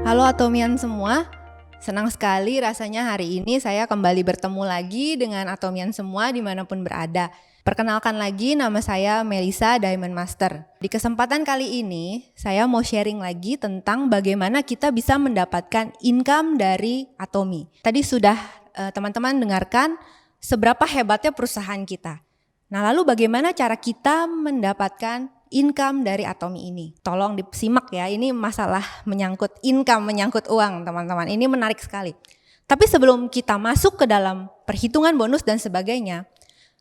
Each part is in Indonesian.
Halo Atomian semua, senang sekali rasanya hari ini saya kembali bertemu lagi dengan Atomian semua dimanapun berada. Perkenalkan lagi, nama saya Melisa Diamond Master. Di kesempatan kali ini, saya mau sharing lagi tentang bagaimana kita bisa mendapatkan income dari Atomi. Tadi sudah teman-teman dengarkan seberapa hebatnya perusahaan kita. Nah, lalu bagaimana cara kita mendapatkan income dari Atomi ini? Tolong disimak ya, ini masalah menyangkut income, menyangkut uang teman-teman. Ini menarik sekali. Tapi sebelum kita masuk ke dalam perhitungan bonus dan sebagainya,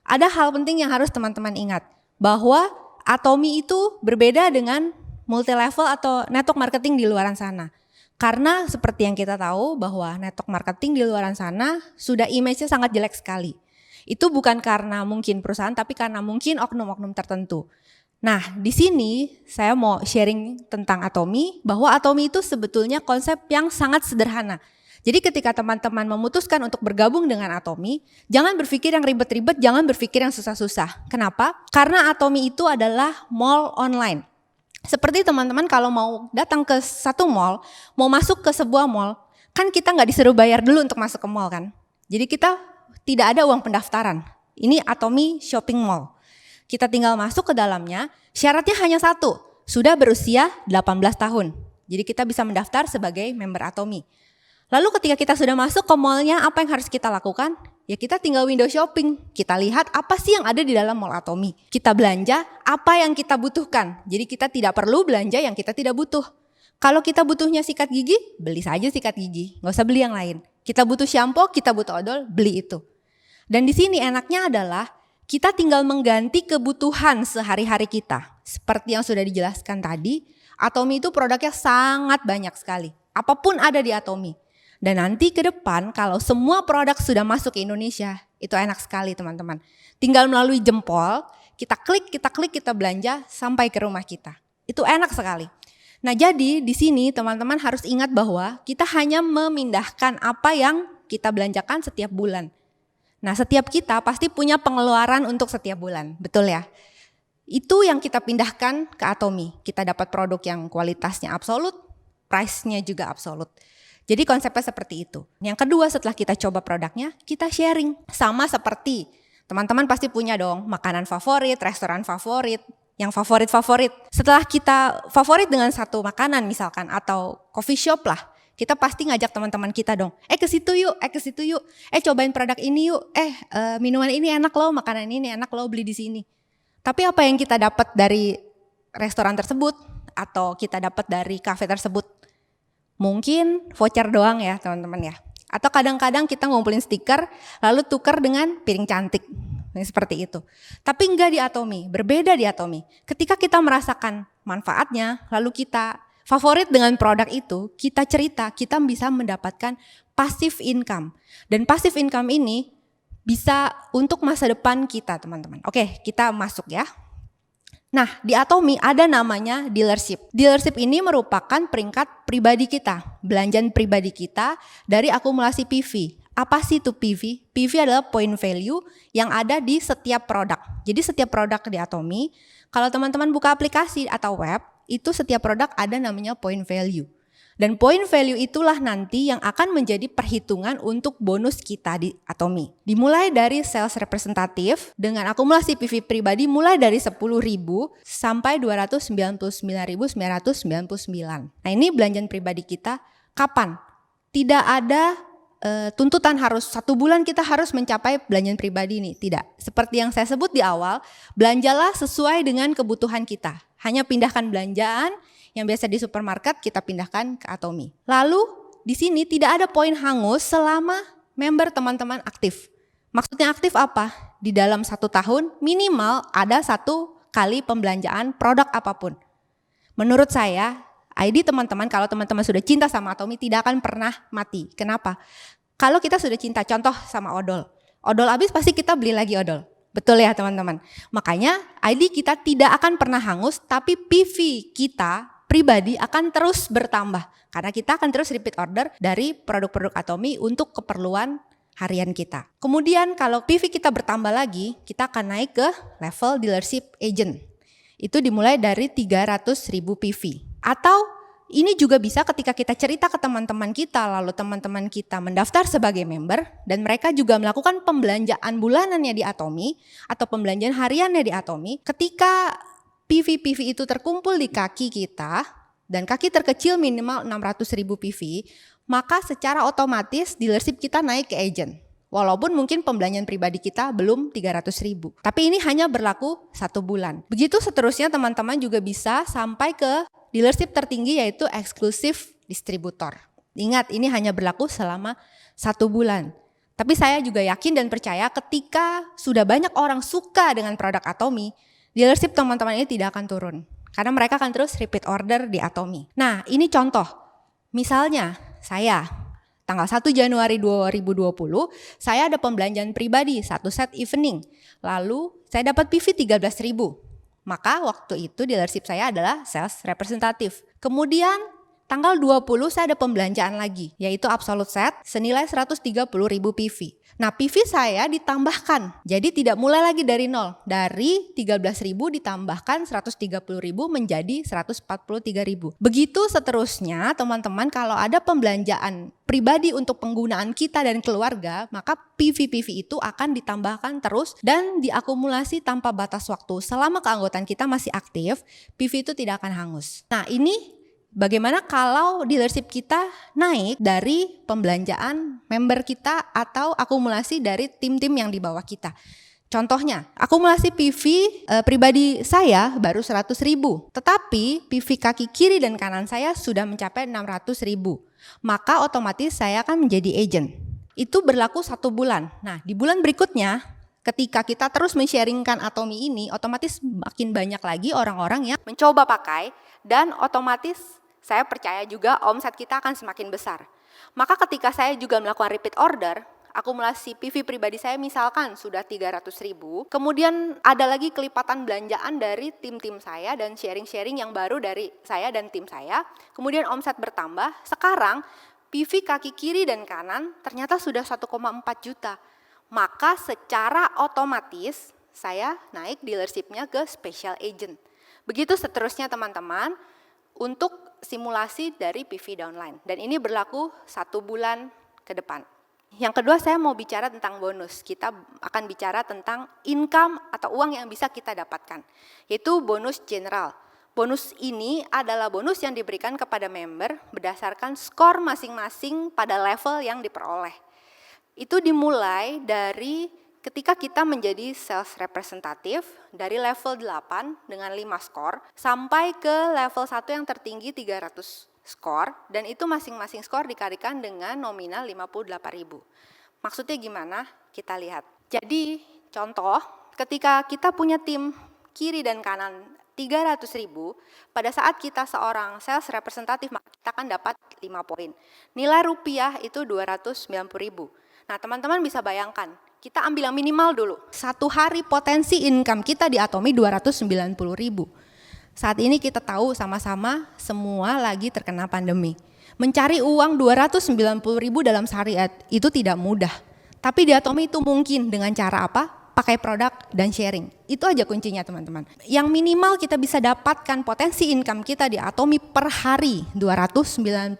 ada hal penting yang harus teman-teman ingat. Bahwa Atomi itu berbeda dengan multi level atau network marketing di luar sana. Karena seperti yang kita tahu bahwa network marketing di luar sana sudah image-nya sangat jelek sekali. Itu bukan karena mungkin perusahaan, tapi karena mungkin oknum-oknum tertentu. Nah, di sini saya mau sharing tentang Atomi, bahwa Atomi itu sebetulnya konsep yang sangat sederhana. Jadi ketika teman-teman memutuskan untuk bergabung dengan Atomi, jangan berpikir yang ribet-ribet, jangan berpikir yang susah-susah. Kenapa? Karena Atomi itu adalah mall online. Seperti teman-teman kalau mau datang ke satu mall, mau masuk ke sebuah mall, kan kita nggak disuruh bayar dulu untuk masuk ke mall kan. Jadi kita tidak ada uang pendaftaran. Ini Atomi Shopping Mall. Kita tinggal masuk ke dalamnya, syaratnya hanya satu, sudah berusia 18 tahun. Jadi kita bisa mendaftar sebagai member Atomi. Lalu ketika kita sudah masuk ke mallnya, apa yang harus kita lakukan? Ya kita tinggal window shopping, kita lihat apa sih yang ada di dalam mall Atomi. Kita belanja apa yang kita butuhkan, jadi kita tidak perlu belanja yang kita tidak butuh. Kalau kita butuhnya sikat gigi, beli saja sikat gigi, nggak usah beli yang lain. Kita butuh shampoo, kita butuh odol, beli itu. Dan di sini enaknya adalah kita tinggal mengganti kebutuhan sehari-hari kita. Seperti yang sudah dijelaskan tadi, Atomi itu produknya sangat banyak sekali. Apapun ada di Atomi. Dan nanti ke depan kalau semua produk sudah masuk ke Indonesia, itu enak sekali teman-teman. Tinggal melalui jempol, kita klik, kita belanja sampai ke rumah kita. Itu enak sekali. Nah jadi di sini teman-teman harus ingat bahwa kita hanya memindahkan apa yang kita belanjakan setiap bulan. Nah setiap kita pasti punya pengeluaran untuk setiap bulan, betul ya? Itu yang kita pindahkan ke Atomi. Kita dapat produk yang kualitasnya absolut, price-nya juga absolut. Jadi konsepnya seperti itu. Yang kedua setelah kita coba produknya, kita sharing. Sama seperti teman-teman pasti punya dong makanan favorit, restoran favorit, yang favorit-favorit. Setelah kita favorit dengan satu makanan misalkan atau coffee shop lah, kita pasti ngajak teman-teman kita dong. Ke situ yuk, ke situ yuk. Cobain produk ini yuk. Minuman ini enak loh, makanan ini enak loh, beli di sini. Tapi apa yang kita dapat dari restoran tersebut atau kita dapat dari kafe tersebut? Mungkin voucher doang ya teman-teman ya. Atau kadang-kadang kita ngumpulin stiker lalu tukar dengan piring cantik. Seperti itu. Tapi enggak di Atomi, berbeda di Atomi. Ketika kita merasakan manfaatnya, lalu kita favorit dengan produk itu, kita cerita, kita bisa mendapatkan passive income. Dan passive income ini bisa untuk masa depan kita teman-teman. Oke, kita masuk ya. Nah, di Atomi ada namanya dealership. Dealership ini merupakan peringkat pribadi kita, belanjaan pribadi kita dari akumulasi PV. Apa sih itu PV? PV adalah point value yang ada di setiap produk. Jadi setiap produk di Atomi, kalau teman-teman buka aplikasi atau web, itu setiap produk ada namanya point value. Dan point value itulah nanti yang akan menjadi perhitungan untuk bonus kita di Atomi. Dimulai dari sales representatif dengan akumulasi PV pribadi mulai dari 10.000 sampai 299.999. Nah ini belanjaan pribadi kita kapan? Tidak ada tuntutan harus 1 bulan kita harus mencapai belanjaan pribadi ini. Tidak. Seperti yang saya sebut di awal, belanjalah sesuai dengan kebutuhan kita. Hanya pindahkan belanjaan yang biasa di supermarket kita pindahkan ke Atomi. Lalu di sini tidak ada poin hangus selama member teman-teman aktif. Maksudnya aktif apa? Di dalam 1 tahun minimal ada 1 kali pembelanjaan produk apapun. Menurut saya ID teman-teman kalau teman-teman sudah cinta sama Atomi tidak akan pernah mati. Kenapa? Kalau kita sudah cinta, contoh sama odol. Odol habis pasti kita beli lagi odol. Betul ya teman-teman? Makanya ID kita tidak akan pernah hangus tapi PV kita pribadi akan terus bertambah karena kita akan terus repeat order dari produk-produk Atomi untuk keperluan harian kita. Kemudian kalau PV kita bertambah lagi, kita akan naik ke level dealership agent. Itu dimulai dari 300.000 PV. Atau ini juga bisa ketika kita cerita ke teman-teman kita, lalu teman-teman kita mendaftar sebagai member, dan mereka juga melakukan pembelanjaan bulanannya di Atomy, atau pembelanjaan hariannya di Atomy. Ketika PV-PV itu terkumpul di kaki kita, dan kaki terkecil minimal 600.000 PV, maka secara otomatis dealership kita naik ke agent. Walaupun mungkin pembelanjaan pribadi kita belum 300.000. Tapi ini hanya berlaku 1 bulan. Begitu seterusnya teman-teman juga bisa sampai ke dealership tertinggi, yaitu eksklusif distributor. Ingat, ini hanya berlaku selama 1 bulan. Tapi saya juga yakin dan percaya ketika sudah banyak orang suka dengan produk Atomy, dealership teman-teman ini tidak akan turun. Karena mereka akan terus repeat order di Atomy. Nah, ini contoh. Misalnya saya tanggal 1 Januari 2020, saya ada pembelanjaan pribadi 1 set evening. Lalu saya dapat PV 13.000. Maka waktu itu dealership saya adalah sales representative. Kemudian tanggal 20 saya ada pembelanjaan lagi, yaitu absolute set senilai 130.000 PV. Nah, PV saya ditambahkan, jadi tidak mulai lagi dari nol. Dari 13.000 ditambahkan 130.000 menjadi 143.000. Begitu seterusnya teman-teman, kalau ada pembelanjaan pribadi untuk penggunaan kita dan keluarga, maka PV-PV itu akan ditambahkan terus dan diakumulasi tanpa batas waktu. Selama keanggotaan kita masih aktif, PV itu tidak akan hangus. Nah, ini bagaimana kalau dealership kita naik dari pembelanjaan member kita atau akumulasi dari tim-tim yang di bawah kita. Contohnya, akumulasi PV pribadi saya baru 100.000, tetapi PV kaki kiri dan kanan saya sudah mencapai 600.000. Maka otomatis saya akan menjadi agent. Itu berlaku 1 bulan. Nah, di bulan berikutnya, ketika kita terus men-sharingkan Atomy ini, otomatis makin banyak lagi orang-orang yang mencoba pakai, dan otomatis saya percaya juga omset kita akan semakin besar. Maka ketika saya juga melakukan repeat order, akumulasi PV pribadi saya misalkan sudah 300.000, kemudian ada lagi kelipatan belanjaan dari tim-tim saya dan sharing-sharing yang baru dari saya dan tim saya, kemudian omset bertambah, sekarang PV kaki kiri dan kanan ternyata sudah 1,4 juta. Maka secara otomatis saya naik dealershipnya ke special agent. Begitu seterusnya teman-teman untuk simulasi dari PV downline. Dan ini berlaku 1 bulan ke depan. Yang kedua, saya mau bicara tentang bonus. Kita akan bicara tentang income atau uang yang bisa kita dapatkan, yaitu bonus general. Bonus ini adalah bonus yang diberikan kepada member berdasarkan skor masing-masing pada level yang diperoleh. Itu dimulai dari ketika kita menjadi sales representative dari level 8 dengan 5 skor sampai ke level 1 yang tertinggi 300 skor, dan itu masing-masing skor dikalikan dengan nominal 58.000. Maksudnya gimana? Kita lihat. Jadi contoh, ketika kita punya tim kiri dan kanan 300.000, pada saat kita seorang sales representative maka kita akan dapat 5 poin. Nilai rupiah itu 290.000. Nah, teman-teman bisa bayangkan, kita ambil yang minimal dulu. 1 hari potensi income kita di Atomy 290.000. Saat ini kita tahu sama-sama semua lagi terkena pandemi. Mencari uang 290.000 dalam sehari itu tidak mudah. Tapi di Atomy itu mungkin dengan cara apa? Pakai produk dan sharing. Itu aja kuncinya teman-teman. Yang minimal kita bisa dapatkan potensi income kita di Atomy per hari 290.000.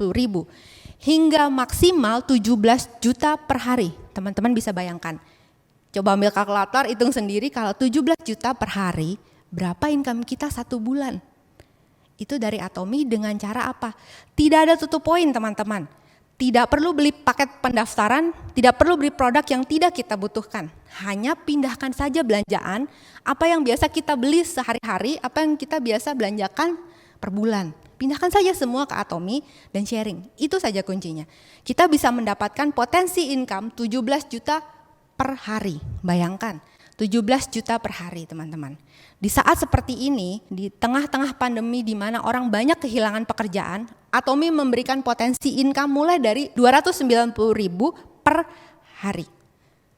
Hingga maksimal 17 juta per hari. Teman-teman bisa bayangkan. Coba ambil kalkulator, hitung sendiri kalau 17 juta per hari, berapa income kita 1 bulan? Itu dari Atomy dengan cara apa? Tidak ada tutup poin teman-teman. Tidak perlu beli paket pendaftaran, tidak perlu beli produk yang tidak kita butuhkan. Hanya pindahkan saja belanjaan, apa yang biasa kita beli sehari-hari, apa yang kita biasa belanjakan per bulan. Pindahkan saja semua ke Atomy dan sharing. Itu saja kuncinya. Kita bisa mendapatkan potensi income 17 juta per hari. Bayangkan, 17 juta per hari teman-teman. Di saat seperti ini, di tengah-tengah pandemi di mana orang banyak kehilangan pekerjaan, Atomy memberikan potensi income mulai dari 290.000 per hari.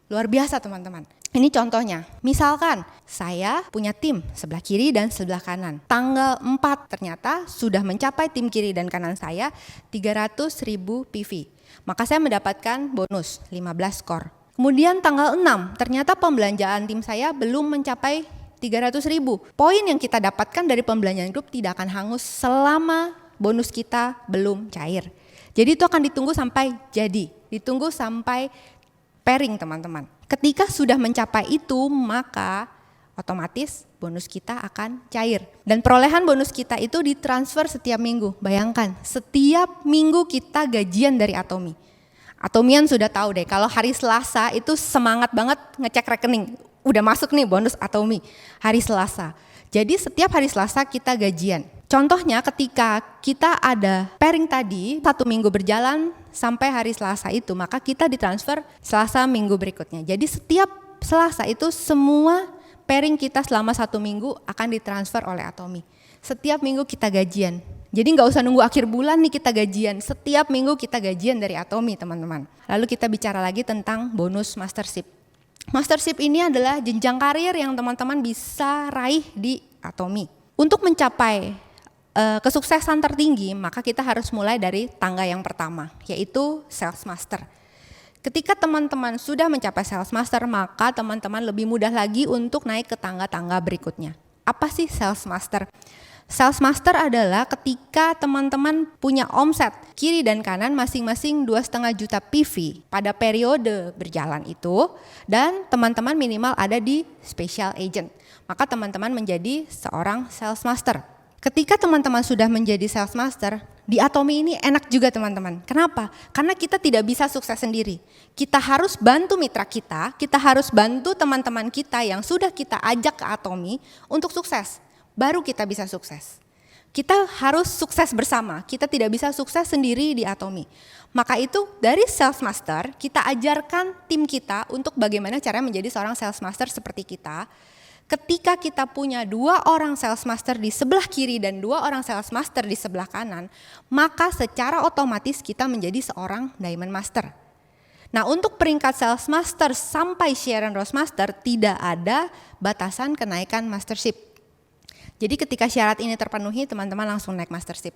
Luar biasa teman-teman. Ini contohnya, misalkan saya punya tim sebelah kiri dan sebelah kanan. Tanggal 4 ternyata sudah mencapai tim kiri dan kanan saya 300.000 PV. Maka saya mendapatkan bonus 15 skor. Kemudian tanggal 6 ternyata pembelanjaan tim saya belum mencapai 300.000. Poin yang kita dapatkan dari pembelanjaan grup tidak akan hangus selama bonus kita belum cair. Jadi itu akan ditunggu sampai jadi, ditunggu sampai pairing teman-teman. Ketika sudah mencapai itu, maka otomatis bonus kita akan cair. Dan perolehan bonus kita itu ditransfer setiap minggu. Bayangkan, setiap minggu kita gajian dari Atomi. Atomian sudah tahu deh, kalau hari Selasa itu semangat banget ngecek rekening. Udah masuk nih bonus Atomi hari Selasa. Jadi setiap hari Selasa kita gajian. Contohnya ketika kita ada pairing tadi, 1 minggu berjalan sampai hari Selasa itu, maka kita ditransfer Selasa minggu berikutnya. Jadi setiap Selasa itu semua pairing kita selama 1 minggu akan ditransfer oleh Atomi. Setiap minggu kita gajian. Jadi nggak usah nunggu akhir bulan nih kita gajian, setiap minggu kita gajian dari Atomi teman-teman. Lalu kita bicara lagi tentang bonus mastership. Mastership ini adalah jenjang karir yang teman-teman bisa raih di Atomi. Untuk mencapai kesuksesan tertinggi, maka kita harus mulai dari tangga yang pertama, yaitu sales master. Ketika teman-teman sudah mencapai sales master, maka teman-teman lebih mudah lagi untuk naik ke tangga-tangga berikutnya. Apa sih sales master? Sales master adalah ketika teman-teman punya omset kiri dan kanan masing-masing 2,5 juta PV pada periode berjalan itu, dan teman-teman minimal ada di special agent. Maka teman-teman menjadi seorang sales master. Ketika teman-teman sudah menjadi sales master, di Atomi ini enak juga teman-teman. Kenapa? Karena kita tidak bisa sukses sendiri. Kita harus bantu mitra kita harus bantu teman-teman kita yang sudah kita ajak ke Atomi untuk sukses. Baru kita bisa sukses. Kita harus sukses bersama, kita tidak bisa sukses sendiri di Atomi. Maka itu dari sales master, kita ajarkan tim kita untuk bagaimana cara menjadi seorang sales master seperti kita. Ketika kita punya 2 orang sales master di sebelah kiri dan 2 orang sales master di sebelah kanan, maka secara otomatis kita menjadi seorang Diamond Master. Nah, untuk peringkat sales master sampai Sharon Rose Master tidak ada batasan kenaikan mastership. Jadi ketika syarat ini terpenuhi, teman-teman langsung naik mastership.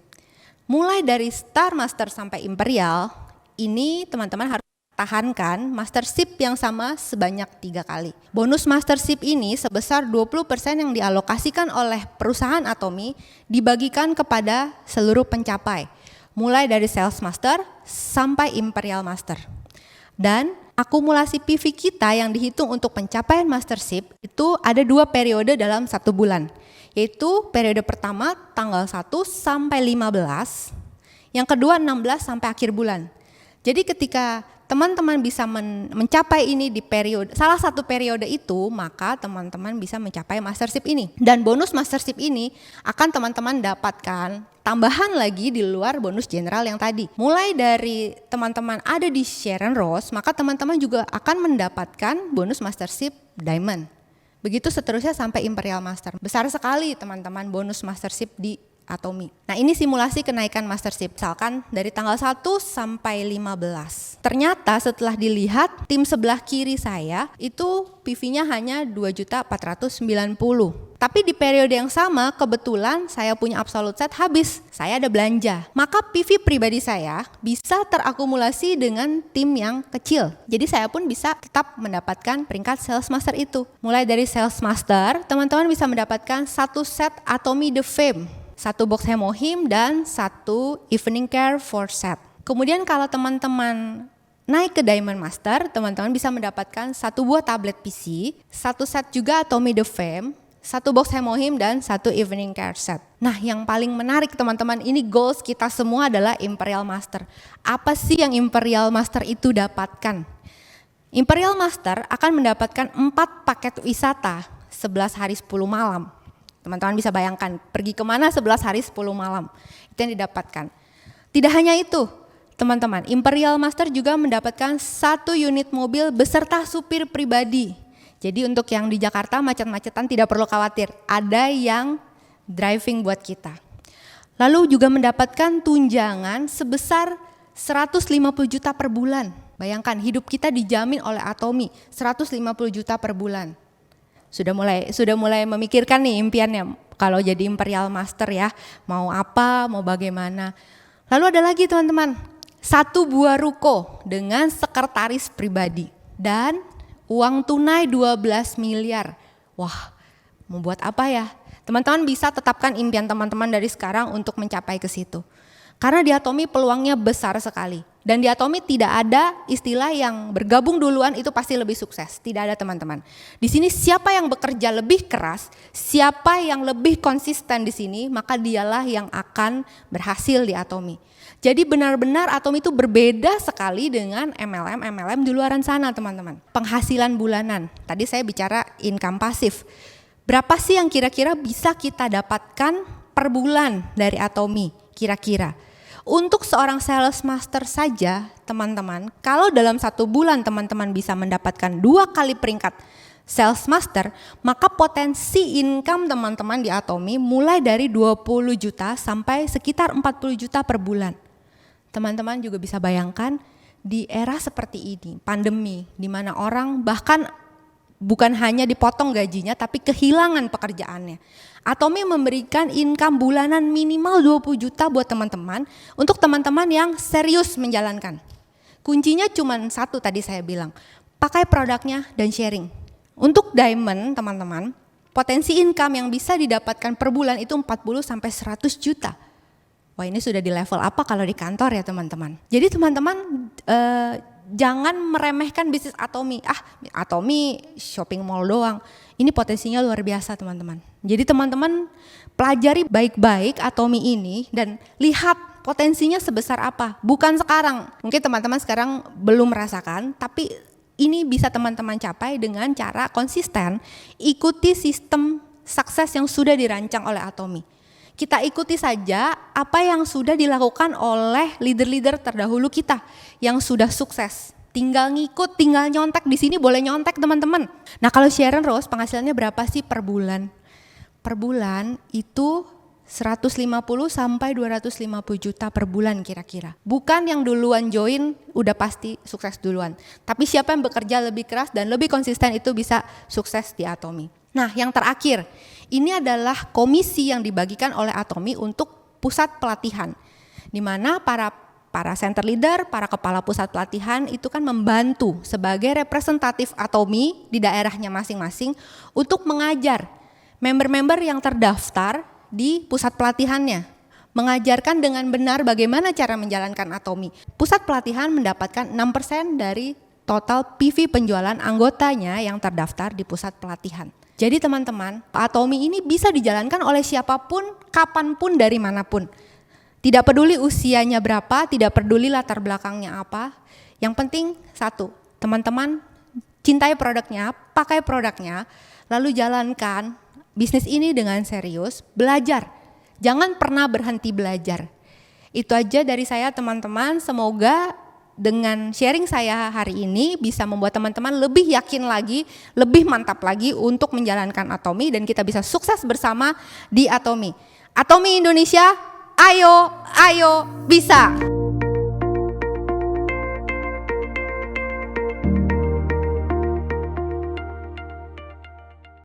Mulai dari Star Master sampai Imperial, ini teman-teman harus tahankan mastership yang sama sebanyak 3 kali. Bonus mastership ini sebesar 20% yang dialokasikan oleh perusahaan Atomi dibagikan kepada seluruh pencapai. Mulai dari Sales Master sampai Imperial Master. Dan akumulasi PV kita yang dihitung untuk pencapaian mastership itu ada 2 periode dalam 1 bulan. Yaitu periode pertama tanggal 1 sampai 15, yang kedua 16 sampai akhir bulan. Jadi ketika teman-teman bisa mencapai ini di periode, salah satu periode itu, maka teman-teman bisa mencapai mastership ini. Dan bonus mastership ini akan teman-teman dapatkan tambahan lagi di luar bonus general yang tadi. Mulai dari teman-teman ada di Sharon Rose, maka teman-teman juga akan mendapatkan bonus mastership Diamond. Begitu seterusnya sampai Imperial Master. Besar sekali teman-teman bonus mastership di Atomi. Nah, ini simulasi kenaikan mastership, misalkan dari tanggal 1 sampai 15. Ternyata setelah dilihat tim sebelah kiri saya itu PV-nya hanya 2.490. Tapi di periode yang sama kebetulan saya punya absolute set habis, saya ada belanja. Maka PV pribadi saya bisa terakumulasi dengan tim yang kecil. Jadi saya pun bisa tetap mendapatkan peringkat sales master itu. Mulai dari sales master, teman-teman bisa mendapatkan 1 set Atomi The Fame, 1 box Hemohim, dan 1 Evening Care for set. Kemudian kalau teman-teman naik ke Diamond Master, teman-teman bisa mendapatkan 1 buah tablet PC, 1 set juga Atomi The Fame, 1 box Hemohim, dan 1 Evening Care set. Nah, yang paling menarik teman-teman, ini goals kita semua adalah Imperial Master. Apa sih yang Imperial Master itu dapatkan? Imperial Master akan mendapatkan 4 paket wisata 11 hari 10 malam. Teman-teman bisa bayangkan, pergi kemana 11 hari 10 malam, itu yang didapatkan. Tidak hanya itu, teman-teman, Imperial Master juga mendapatkan 1 unit mobil beserta supir pribadi. Jadi untuk yang di Jakarta macet-macetan tidak perlu khawatir, ada yang driving buat kita. Lalu juga mendapatkan tunjangan sebesar 150 juta per bulan. Bayangkan, hidup kita dijamin oleh Atomi, 150 juta per bulan. Sudah mulai memikirkan nih impiannya kalau jadi Imperial Master ya, mau apa, mau bagaimana. Lalu ada lagi teman-teman, 1 buah ruko dengan sekretaris pribadi dan uang tunai 12 miliar. Wah, mau buat apa ya? Teman-teman bisa tetapkan impian teman-teman dari sekarang untuk mencapai ke situ. Karena di Atomi peluangnya besar sekali. Dan di Atomi tidak ada istilah yang bergabung duluan itu pasti lebih sukses. Tidak ada teman-teman. Di sini siapa yang bekerja lebih keras, siapa yang lebih konsisten di sini, maka dialah yang akan berhasil di Atomi. Jadi benar-benar Atomi itu berbeda sekali dengan MLM di luaran sana teman-teman. Penghasilan bulanan, tadi saya bicara income pasif. Berapa sih yang kira-kira bisa kita dapatkan per bulan dari Atomi kira-kira? Untuk seorang sales master saja teman-teman, kalau dalam 1 bulan teman-teman bisa mendapatkan 2 kali peringkat sales master, maka potensi income teman-teman di Atomi mulai dari 20 juta sampai sekitar 40 juta per bulan. Teman-teman juga bisa bayangkan di era seperti ini, pandemi, di mana orang bahkan bukan hanya dipotong gajinya tapi kehilangan pekerjaannya. Atomi memberikan income bulanan minimal 20 juta buat teman-teman untuk teman-teman yang serius menjalankan. Kuncinya cuma satu tadi saya bilang, pakai produknya dan sharing. Untuk diamond teman-teman, potensi income yang bisa didapatkan per bulan itu 40 sampai 100 juta. Wah ini sudah di level apa kalau di kantor ya teman-teman. Jadi teman-teman jangan meremehkan bisnis Atomi. Atomi shopping mall doang. Ini potensinya luar biasa teman-teman. Jadi teman-teman pelajari baik-baik Atomi ini dan lihat potensinya sebesar apa. Bukan sekarang, mungkin teman-teman sekarang belum merasakan, tapi ini bisa teman-teman capai dengan cara konsisten ikuti sistem sukses yang sudah dirancang oleh Atomi. Kita ikuti saja apa yang sudah dilakukan oleh leader-leader terdahulu kita yang sudah sukses. Tinggal ngikut, tinggal nyontek, di sini boleh nyontek teman-teman. Nah kalau Sharon Rose penghasilannya berapa sih per bulan? Per bulan itu 150 sampai 250 juta per bulan kira-kira. Bukan yang duluan join udah pasti sukses duluan. Tapi siapa yang bekerja lebih keras dan lebih konsisten itu bisa sukses di Atomi. Nah yang terakhir, ini adalah komisi yang dibagikan oleh Atomi untuk pusat pelatihan. Di mana para center leader, para kepala pusat pelatihan itu kan membantu sebagai representatif Atomi di daerahnya masing-masing untuk mengajar member-member yang terdaftar di pusat pelatihannya. Mengajarkan dengan benar bagaimana cara menjalankan Atomi. Pusat pelatihan mendapatkan 6% dari total PV penjualan anggotanya yang terdaftar di pusat pelatihan. Jadi teman-teman, Atomi ini bisa dijalankan oleh siapapun, kapanpun, dari manapun. Tidak peduli usianya berapa, tidak peduli latar belakangnya apa. Yang penting satu, teman-teman cintai produknya, pakai produknya, lalu jalankan bisnis ini dengan serius, belajar. Jangan pernah berhenti belajar. Itu aja dari saya teman-teman, semoga dengan sharing saya hari ini bisa membuat teman-teman lebih yakin lagi, lebih mantap lagi untuk menjalankan Atomi dan kita bisa sukses bersama di Atomi. Atomi Indonesia, ayo bisa.